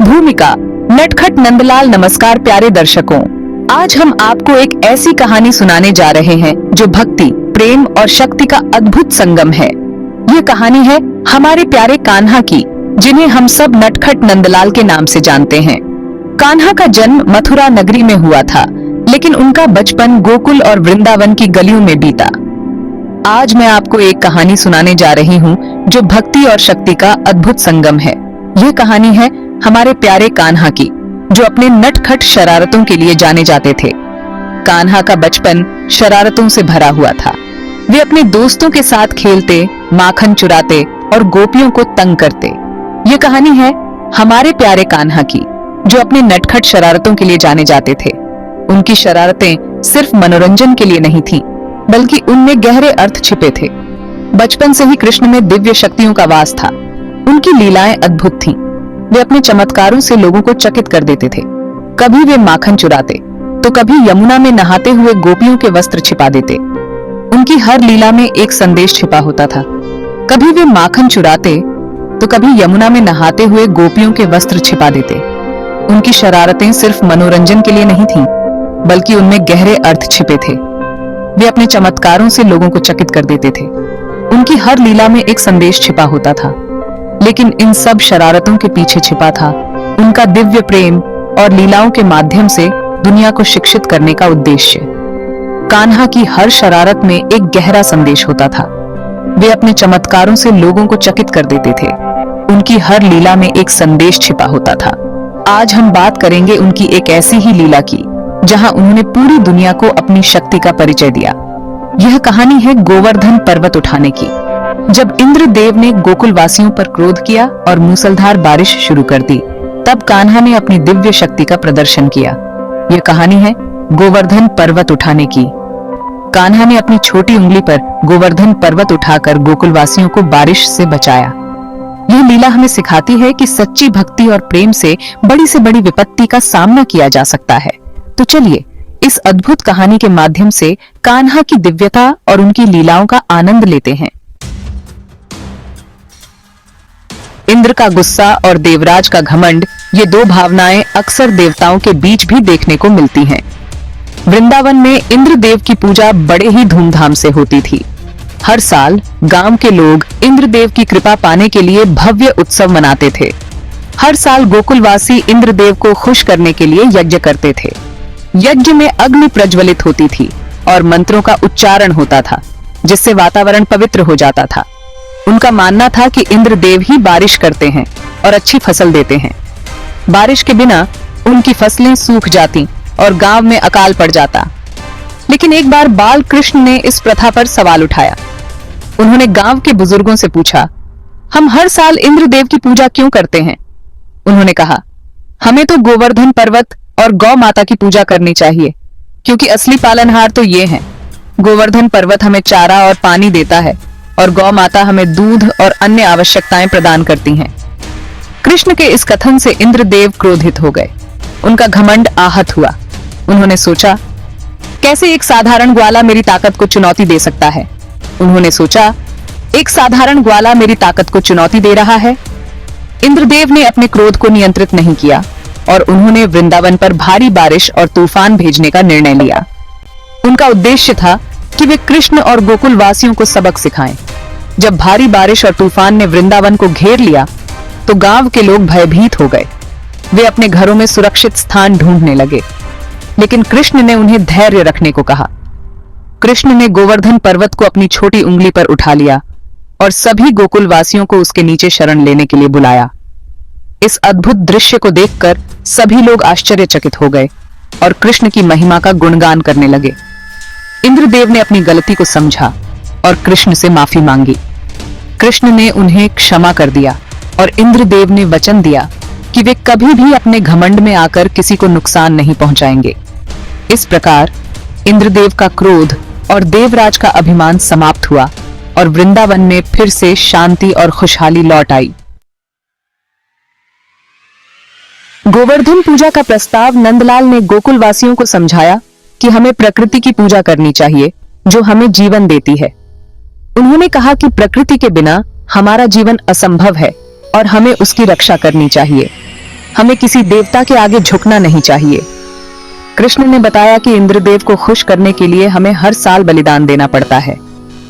भूमिका नटखट नंदलाल। नमस्कार प्यारे दर्शकों, आज हम आपको एक ऐसी कहानी सुनाने जा रहे हैं जो भक्ति, प्रेम और शक्ति का अद्भुत संगम है। ये कहानी है हमारे प्यारे कान्हा की, जिन्हें हम सब नटखट नंदलाल के नाम से जानते हैं। कान्हा का जन्म मथुरा नगरी में हुआ था, लेकिन उनका बचपन गोकुल और वृंदावन की गलियों में बीता। आज मैं आपको एक कहानी सुनाने जा रही हूँ जो भक्ति और शक्ति का अद्भुत संगम है। यह कहानी है हमारे प्यारे कान्हा की, जो अपने नटखट शरारतों के लिए जाने जाते थे। कान्हा का बचपन शरारतों से भरा हुआ था। वे अपने दोस्तों के साथ खेलते, माखन चुराते और गोपियों को तंग करते। ये कहानी है हमारे प्यारे कान्हा की, जो अपने नटखट शरारतों के लिए जाने जाते थे। उनकी शरारतें सिर्फ मनोरंजन के लिए नहीं थीं, बल्कि उनमें गहरे अर्थ छिपे थे। बचपन से ही कृष्ण में दिव्य शक्तियों का वास था। उनकी लीलाएं अद्भुत थीं। वे अपने चमत्कारों से लोगों को चकित कर देते थे। कभी वे माखन चुराते, तो कभी यमुना में नहाते हुए गोपियों के वस्त्र छिपा देते। उनकी हर लीला में एक संदेश छिपा होता था। कभी वे माखन चुराते, तो कभी यमुना में नहाते हुए गोपियों के वस्त्र छिपा देते। उनकी शरारतें सिर्फ मनोरंजन के लिए नहीं थीं, बल्कि उनमें गहरे अर्थ छिपे थे। वे अपने चमत्कारों से लोगों को चकित कर देते थे। उनकी हर लीला में एक संदेश छिपा होता था, लेकिन इन सब शरारतों के पीछे छिपा था उनका दिव्य प्रेम और लीलाओं के माध्यम से दुनिया को शिक्षित करने का उद्देश्य। कान्हा की हर शरारत में एक गहरा संदेश होता था। वे अपने चमत्कारों से लोगों को चकित कर देते थे। उनकी हर लीला में एक संदेश छिपा होता था। आज हम बात करेंगे उनकी एक ऐसी ही लीला की, जहां उन्होंने पूरी दुनिया को अपनी शक्ति का परिचय दिया। यह कहानी है गोवर्धन पर्वत उठाने की। जब इंद्रदेव ने गोकुल वासियों पर क्रोध किया और मूसलधार बारिश शुरू कर दी, तब कान्हा ने अपनी दिव्य शक्ति का प्रदर्शन किया। यह कहानी है गोवर्धन पर्वत उठाने की। कान्हा ने अपनी छोटी उंगली पर गोवर्धन पर्वत उठाकर गोकुल वासियों को बारिश से बचाया। यह लीला हमें सिखाती है कि सच्ची भक्ति और प्रेम से बड़ी विपत्ति का सामना किया जा सकता है। तो चलिए इस अद्भुत कहानी के माध्यम से कान्हा की दिव्यता और उनकी लीलाओं का आनंद लेते हैं। इंद्र का गुस्सा और देवराज का घमंड, ये दो भावनाएं अक्सर देवताओं के बीच भी देखने को मिलती हैं। वृंदावन में इंद्रदेव की पूजा बड़े ही धूमधाम से होती थी। हर साल गांव के लोग इंद्रदेव की कृपा पाने के लिए भव्य उत्सव मनाते थे। हर साल गोकुलवासी इंद्रदेव को खुश करने के लिए यज्ञ करते थे। यज्ञ में अग्नि प्रज्वलित होती थी और मंत्रों का उच्चारण होता था, जिससे वातावरण पवित्र हो जाता था। उनका मानना था कि इंद्रदेव ही बारिश करते हैं और अच्छी फसल देते हैं। बारिश के बिना उनकी फसलें सूख जाती और गांव में अकाल पड़ जाता। लेकिन एक बार बाल कृष्ण ने इस प्रथा पर सवाल उठाया। उन्होंने गांव के बुजुर्गों से पूछा, हम हर साल इंद्रदेव की पूजा क्यों करते हैं? उन्होंने कहा, हमें तो गोवर्धन पर्वत और गौ माता की पूजा करनी चाहिए, क्योंकि असली पालनहार तो ये हैं। गोवर्धन पर्वत हमें चारा और पानी देता है और गौ माता हमें दूध और अन्य आवश्यकताएं प्रदान करती हैं। कृष्ण के इस कथन से इंद्रदेव क्रोधित हो गए। उनका घमंड आहत हुआ। उन्होंने सोचा, कैसे एक साधारण ग्वाला मेरी ताकत को चुनौती दे सकता है? उन्होंने सोचा, एक साधारण ग्वाला मेरी ताकत को चुनौती दे रहा है। इंद्रदेव ने अपने क्रोध को नियंत्रित नहीं किया और उन्होंने वृंदावन पर भारी बारिश और तूफान भेजने का निर्णय लिया। उनका उद्देश्य था कि वे कृष्ण और गोकुल वासियों को सबक सिखाएं। जब भारी बारिश और तूफान ने वृंदावन को घेर लिया, तो गांव के लोग भयभीत हो गए। वे अपने घरों में सुरक्षित स्थान ढूंढने लगे, लेकिन कृष्ण ने उन्हें धैर्य रखने को कहा। कृष्ण ने गोवर्धन पर्वत को अपनी छोटी उंगली पर उठा लिया और सभी गोकुल वासियों को उसके नीचे शरण लेने के लिए बुलाया। इस अद्भुत दृश्य को देखकर सभी लोग आश्चर्यचकित हो गए और कृष्ण की महिमा का गुणगान करने लगे। इंद्रदेव ने अपनी गलती को समझा और कृष्ण से माफी मांगी। कृष्ण ने उन्हें क्षमा कर दिया और इंद्रदेव ने वचन दिया कि वे कभी भी अपने घमंड में आकर किसी को नुकसान नहीं पहुंचाएंगे। इस प्रकार इंद्रदेव का क्रोध और देवराज का अभिमान समाप्त हुआ और वृंदावन में फिर से शांति और खुशहाली लौट आई। गोवर्धन पूजा का प्रस्ताव नंदलाल ने गोकुल वासियों को समझाया कि हमें प्रकृति की पूजा करनी चाहिए, जो हमें जीवन देती है। उन्होंने कहा कि प्रकृति के बिना हमारा जीवन असंभव है और हमें उसकी रक्षा करनी चाहिए। हमें किसी देवता के आगे झुकना नहीं चाहिए। कृष्ण ने बताया कि इंद्रदेव को खुश करने के लिए हमें हर साल बलिदान देना पड़ता है,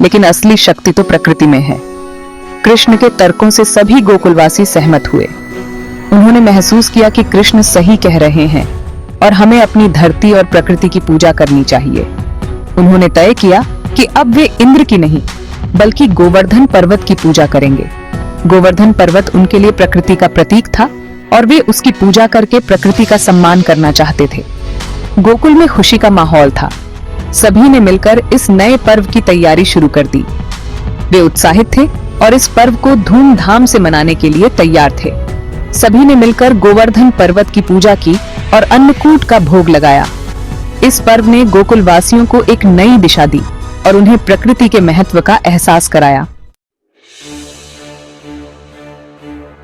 लेकिन असली शक्ति तो प्रकृति में है। कृष्ण के तर्कों से सभी गोकुलवासी सहमत हुए। उन्होंने महसूस किया कि कृष्ण सही कह रहे हैं और हमें अपनी धरती और प्रकृति की पूजा करनी चाहिए। उन्होंने तय किया कि अब वे इंद्र की नहीं बल्कि गोवर्धन पर्वत की पूजा करेंगे। गोवर्धन पर्वत उनके लिए प्रकृति का प्रतीक था और वे उसकी पूजा करके प्रकृति का सम्मान करना चाहते थे। गोकुल में खुशी का माहौल था। सभी ने मिलकर इस नए पर्व की तैयारी शुरू कर दी। वे उत्साहित थे और इस पर्व को धूमधाम से मनाने के लिए तैयार थे। सभी ने मिलकर गोवर्धन पर्वत की पूजा की और अन्नकूट का भोग लगाया। इस पर्व ने गोकुलवासियों को एक नई दिशा दी और उन्हें प्रकृति के महत्व का एहसास कराया।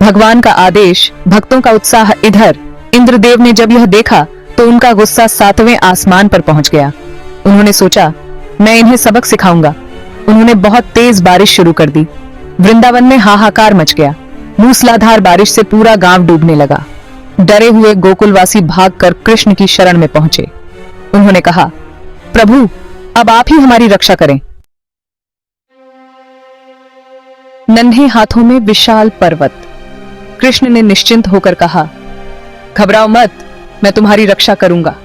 भगवान का आदेश, भक्तों का उत्साह इधर। इंद्रदेव ने जब यह देखा तो उनका गुस्सा 7वें आसमान पर पहुंच गया। उन्होंने सोचा, मैं इन्हें सबक सिखाऊंगा। उन्होंने बहुत तेज बारिश शुरू कर दी। वृंदावन में हाहाकार मच गया। मूसलाधार बारिश से पूरा गांव डूबने लगा। डरे हुए गोकुलवासी भागकर कृष्ण की शरण में पहुंचे। उन्होंने कहा, प्रभु, अब आप ही हमारी रक्षा करें। नन्हे हाथों में विशाल पर्वत। कृष्ण ने निश्चिंत होकर कहा, घबराओ मत, मैं तुम्हारी रक्षा करूंगा।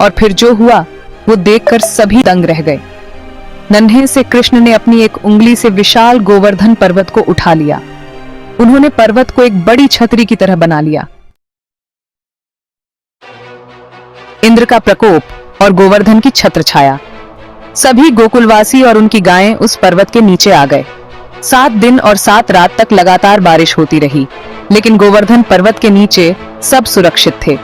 और फिर जो हुआ वो देखकर सभी दंग रह गए। नन्हे से कृष्ण ने अपनी एक उंगली से विशाल गोवर्धन पर्वत को उठा लिया। उन्होंने पर्वत को एक बड़ी छतरी की तरह बना लिया। इंद्र का प्रकोप और गोवर्धन की छत्र छाया। सभी गोकुलवासी और उनकी गायें उस पर्वत के नीचे आ गए। 7 दिन और 7 रात तक लगातार बारिश होती रही, लेकिन गोवर्धन पर्वत के नीचे सब सुरक्षित थे।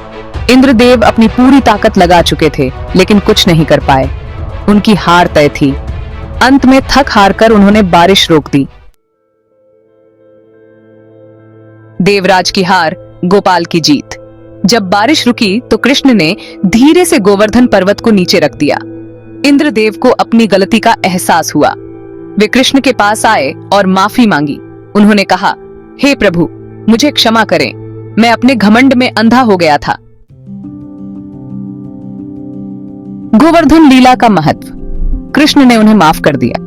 इंद्रदेव अपनी पूरी ताकत लगा चुके थे, लेकिन कुछ नहीं कर पाए। उनकी हार तय थी। अंत में थक हारकर उन्होंने बारिश रोक दी। देवराज की हार, गोपाल की जीत। जब बारिश रुकी तो कृष्ण ने धीरे से गोवर्धन पर्वत को नीचे रख दिया। इंद्रदेव को अपनी गलती का एहसास हुआ। वे कृष्ण के पास आए और माफी मांगी। उन्होंने कहा, हे प्रभु, मुझे क्षमा करें, मैं अपने घमंड में अंधा हो गया था। गोवर्धन लीला का महत्व। कृष्ण ने उन्हें माफ कर दिया।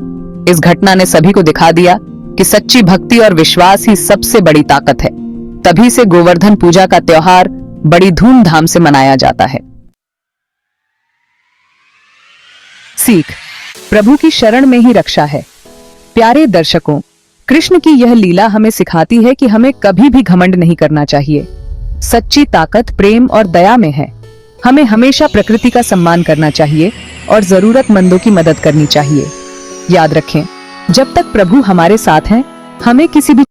इस घटना ने सभी को दिखा दिया कि सच्ची भक्ति और विश्वास ही सबसे बड़ी ताकत है। तभी से गोवर्धन पूजा का त्योहार बड़ी धूमधाम से मनाया जाता है। सीख, प्रभु की शरण में ही रक्षा है। प्यारे दर्शकों, कृष्ण की यह लीला हमें सिखाती है कि हमें कभी भी घमंड नहीं करना चाहिए। सच्ची ताकत प्रेम और दया में है। हमें हमेशा प्रकृति का सम्मान करना चाहिए और जरूरतमंदों की मदद करनी चाहिए। याद रखें, जब तक प्रभु हमारे साथ हैं, हमें किसी भी